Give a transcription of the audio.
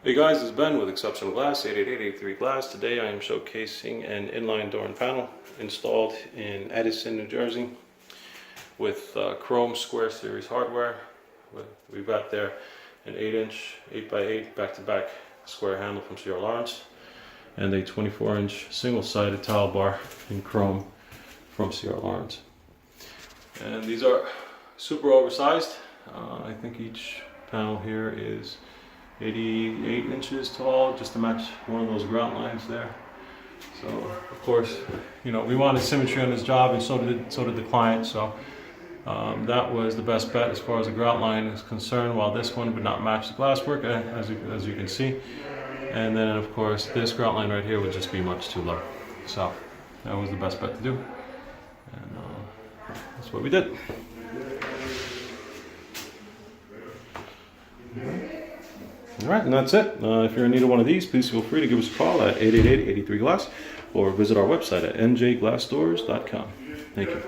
Hey guys, it's Ben with Exceptional Glass, 888-83 Glass. Today I am showcasing an inline door and panel installed in Edison, New Jersey with chrome square series hardware. We've got there an 8-inch 8x8 back-to-back square handle from C.R. Lawrence and a 24-inch single-sided tile bar in chrome from C.R. Lawrence. And these are super oversized. I think each panel here is 88 inches tall, just to match one of those grout lines there. So of course, you know, we wanted symmetry on this job, and so did the client. So that was the best bet as far as the grout line is concerned, while this one would not match the glasswork, as you can see. And then of course this grout line right here would just be much too low. So that was the best bet to do, and that's what we did. Alright, and that's it. If you're in need of one of these, please feel free to give us a call at 888-83 Glass or visit our website at njglassdoors.com. Thank you.